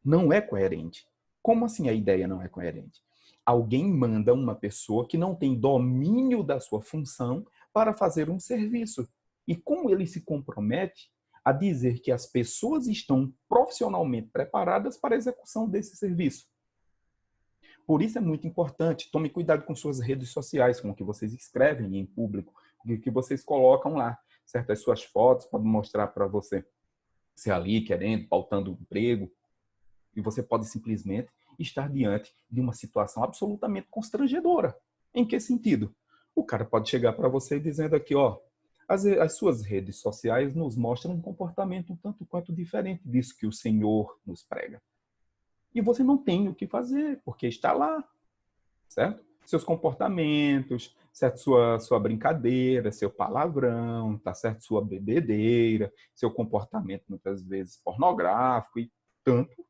não é coerente. Como assim a ideia não é coerente? Alguém manda uma pessoa que não tem domínio da sua função para fazer um serviço. E como ele se compromete a dizer que as pessoas estão profissionalmente preparadas para a execução desse serviço? Por isso é muito importante, tome cuidado com suas redes sociais, com o que vocês escrevem em público, o que vocês colocam lá. Certas suas fotos podem mostrar para você ali querendo, pautando um emprego, e você pode simplesmente estar diante de uma situação absolutamente constrangedora. Em que sentido? O cara pode chegar para você dizendo aqui, ó, as suas redes sociais nos mostram um comportamento um tanto quanto diferente disso que o Senhor nos prega. E você não tem o que fazer, porque está lá, certo? Seus comportamentos, certo? Sua brincadeira, seu palavrão, tá certo? Sua bebedeira, seu comportamento muitas vezes pornográfico e tanto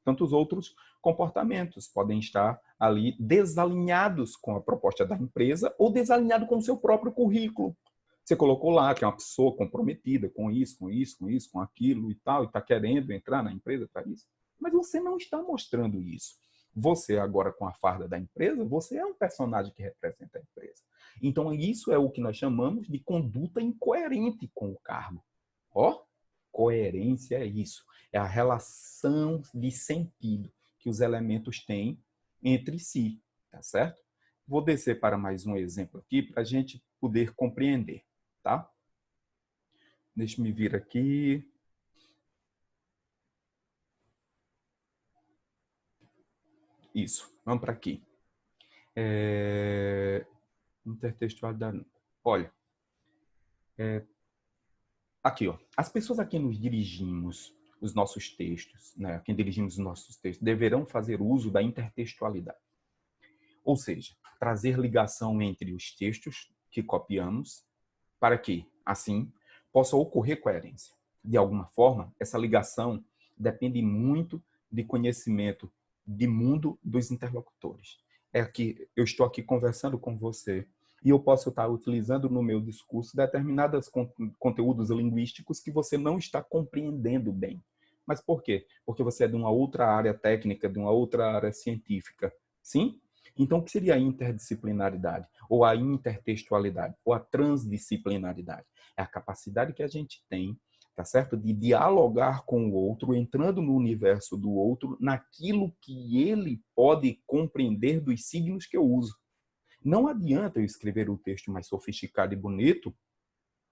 tantos outros comportamentos podem estar ali desalinhados com a proposta da empresa ou desalinhado com o seu próprio currículo. Você colocou lá que é uma pessoa comprometida com isso, com isso, com isso, com aquilo e tal, e está querendo entrar na empresa para isso. Mas você não está mostrando isso. Você agora com a farda da empresa, você é um personagem que representa a empresa. Então isso é o que nós chamamos de conduta incoerente com o cargo. Ó, coerência é isso. É a relação de sentido que os elementos têm entre si, tá certo? Vou descer para mais um exemplo aqui para a gente poder compreender, tá? Deixa eu vir aqui. Isso, vamos para aqui. Intertextualidade. Olha, aqui, ó. As pessoas a quem nos dirigimos os nossos textos, né, a quem dirigimos os nossos textos, deverão fazer uso da intertextualidade. Ou seja, trazer ligação entre os textos que copiamos para que, assim, possa ocorrer coerência. De alguma forma, essa ligação depende muito de conhecimento de mundo dos interlocutores. É que eu estou aqui conversando com você e eu posso estar utilizando no meu discurso determinados conteúdos linguísticos que você não está compreendendo bem. Mas por quê? Porque você é de uma outra área técnica, de uma outra área científica. Sim? Então, o que seria a interdisciplinaridade? Ou a intertextualidade? Ou a transdisciplinaridade? É a capacidade que a gente tem, tá certo? De dialogar com o outro, entrando no universo do outro, naquilo que ele pode compreender dos signos que eu uso. Não adianta eu escrever um texto mais sofisticado e bonito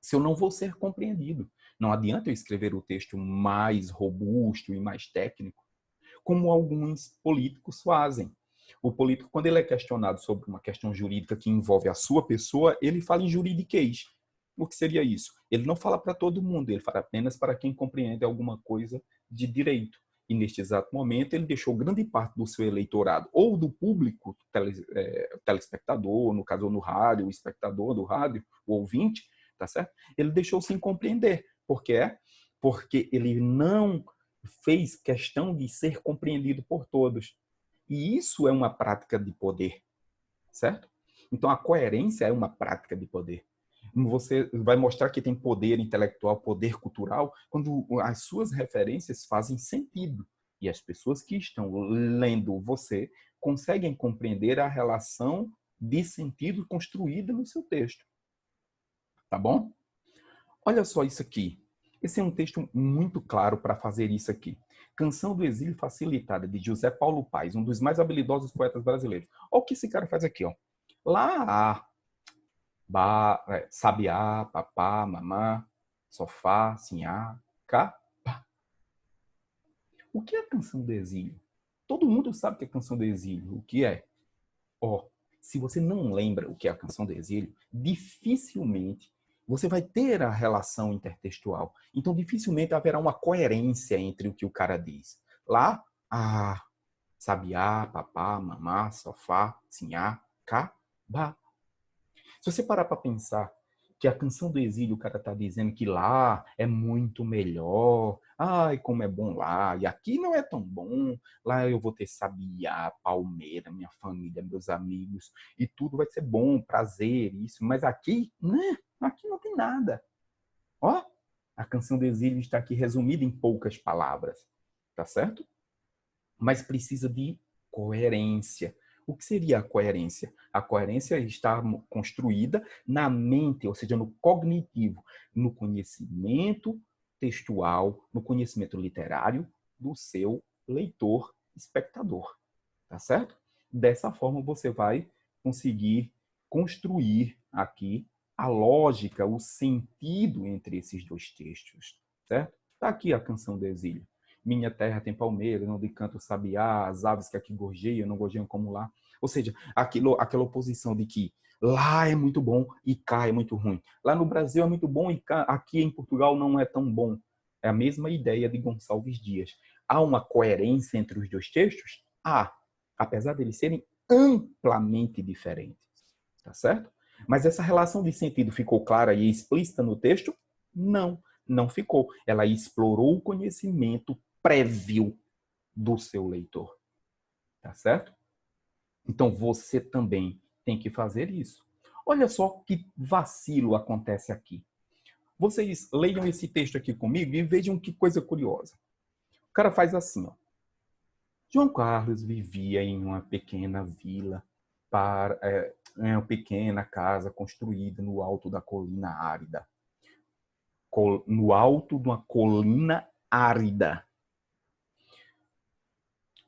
se eu não vou ser compreendido. Não adianta eu escrever o texto mais robusto e mais técnico, como alguns políticos fazem. O político, quando ele é questionado sobre uma questão jurídica que envolve a sua pessoa, ele fala em juridiquês. O que seria isso? Ele não fala para todo mundo, ele fala apenas para quem compreende alguma coisa de direito. E neste exato momento, ele deixou grande parte do seu eleitorado, ou do público telespectador, no caso no rádio, o espectador do rádio, o ouvinte, tá certo? Ele deixou sem compreender. Por quê? Porque ele não fez questão de ser compreendido por todos. E isso é uma prática de poder, certo? Então a coerência é uma prática de poder. Você vai mostrar que tem poder intelectual, poder cultural, quando as suas referências fazem sentido. E as pessoas que estão lendo você conseguem compreender a relação de sentido construída no seu texto. Tá bom? Olha só isso aqui. Esse é um texto muito claro para fazer isso aqui. Canção do Exílio Facilitada, de José Paulo Paes, um dos mais habilidosos poetas brasileiros. Olha o que esse cara faz aqui, ó. Lá, sabiá, papá, mamá, sofá, sinhá, cá, pá. O que é a Canção do Exílio? Todo mundo sabe o que é a Canção do Exílio. O que é? Ó, se você não lembra o que é a Canção do Exílio, dificilmente você vai ter a relação intertextual. Então, dificilmente haverá uma coerência entre o que o cara diz. Lá, sabiá, papá, mamá, sofá, sinhá, cá, ba. Se você parar para pensar que a Canção do Exílio, o cara tá dizendo que lá é muito melhor, ai, como é bom lá, e aqui não é tão bom, lá eu vou ter sabiá, palmeira, minha família, meus amigos, e tudo vai ser bom, prazer, isso, mas aqui, né, aqui não tem nada. Ó, A canção do exílio está aqui resumida em poucas palavras, tá certo? Mas precisa de coerência. O que seria a coerência? A coerência está construída na mente, ou seja, no cognitivo, no conhecimento textual, no conhecimento literário do seu leitor, espectador, tá certo? Dessa forma você vai conseguir construir aqui a lógica, o sentido entre esses dois textos, certo? Está aqui a canção do exílio. Minha terra tem palmeiras, onde canta o sabiá, as aves que aqui gorjeiam, não gorjeiam como lá. Ou seja, aquela oposição de que lá é muito bom e cá é muito ruim. Lá no Brasil é muito bom e cá, aqui em Portugal não é tão bom. É a mesma ideia de Gonçalves Dias. Há uma coerência entre os dois textos? Há, apesar de eles serem amplamente diferentes. Tá certo? Mas essa relação de sentido ficou clara e explícita no texto? Não, não ficou. Ela explorou o conhecimento prévio do seu leitor. Tá certo? Então você também tem que fazer isso. Olha só que vacilo acontece aqui. Vocês leiam esse texto aqui comigo e vejam que coisa curiosa. O cara faz assim, ó. João Carlos vivia em uma pequena vila, em uma pequena casa construída no alto da colina árida. No alto de uma colina árida,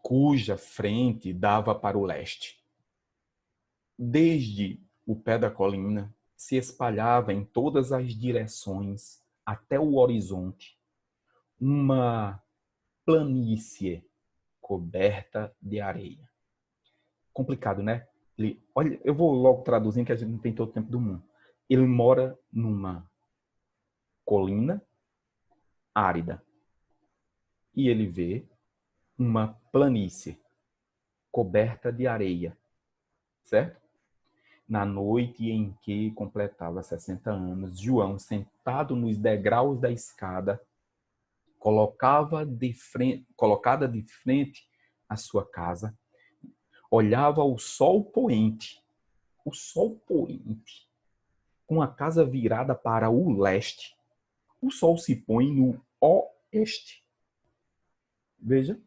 cuja frente dava para o leste. Desde o pé da colina, se espalhava em todas as direções, até o horizonte, uma planície coberta de areia. Complicado, né? Olha, eu vou logo traduzindo, que a gente não tem todo o tempo do mundo. Ele mora numa colina árida e ele vê uma planície coberta de areia, certo? Na noite em que completava 60 anos, João, sentado nos degraus da escada, colocada de frente à sua casa, olhava o sol poente, com a casa virada para o leste. O sol se põe no oeste. Veja,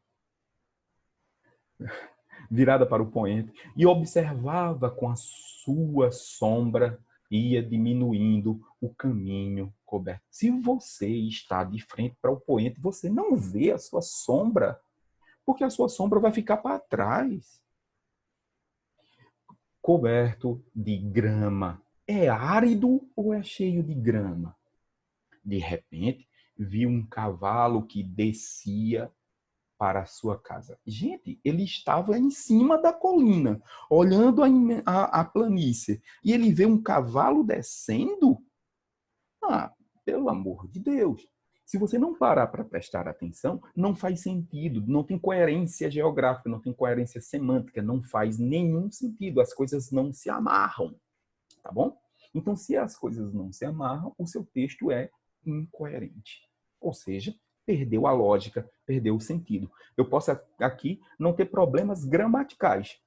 virada para o poente, e observava com a sua sombra ia diminuindo o caminho coberto. Se você está de frente para o poente, você não vê a sua sombra, porque a sua sombra vai ficar para trás. Coberto de grama. É árido ou é cheio de grama? De repente, viu um cavalo que descia para a sua casa. Gente, ele estava em cima da colina, olhando a planície, e ele vê um cavalo descendo? Ah, pelo amor de Deus! Se você não parar para prestar atenção, não faz sentido, não tem coerência geográfica, não tem coerência semântica, não faz nenhum sentido, as coisas não se amarram, tá bom? Então, se as coisas não se amarram, o seu texto é incoerente. Ou seja, perdeu a lógica, perdeu o sentido. Eu posso aqui não ter problemas gramaticais,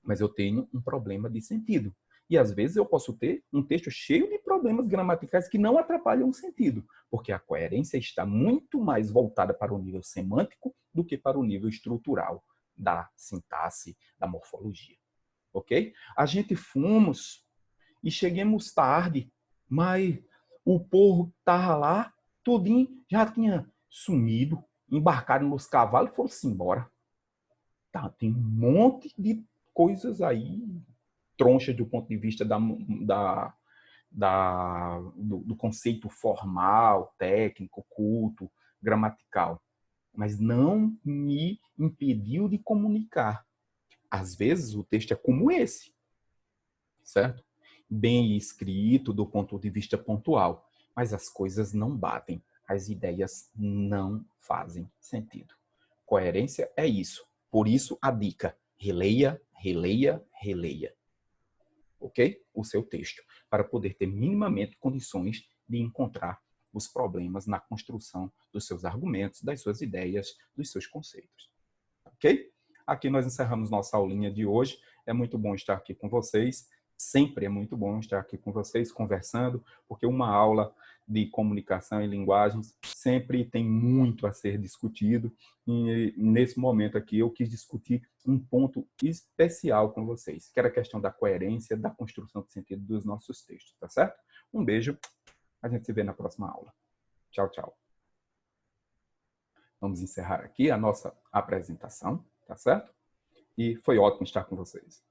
mas eu tenho um problema de sentido. E às vezes eu posso ter um texto cheio de problemas gramaticais que não atrapalham o sentido, porque a coerência está muito mais voltada para o nível semântico do que para o nível estrutural da sintaxe, da morfologia. Ok? A gente fomos e chegamos tarde, mas o povo estava lá, tudinho, já tinha sumido, embarcaram nos cavalos e foram-se embora. Tá, tem um monte de coisas aí, tronchas do ponto de vista do conceito formal, técnico, culto, gramatical. Mas não me impediu de comunicar. Às vezes o texto é como esse, certo? Bem escrito do ponto de vista pontual, mas as coisas não batem, as ideias não fazem sentido. Coerência é isso. Por isso a dica: releia, releia, releia. Ok? O seu texto, para poder ter minimamente condições de encontrar os problemas na construção dos seus argumentos, das suas ideias, dos seus conceitos. Ok? Aqui nós encerramos nossa aulinha de hoje. É muito bom estar aqui com vocês. Sempre é muito bom estar aqui com vocês conversando, porque uma aula de comunicação e linguagens sempre tem muito a ser discutido. E nesse momento aqui eu quis discutir um ponto especial com vocês, que era a questão da coerência, da construção de sentido dos nossos textos, tá certo? Um beijo, a gente se vê na próxima aula. Tchau, tchau. Vamos encerrar aqui a nossa apresentação, tá certo? E foi ótimo estar com vocês.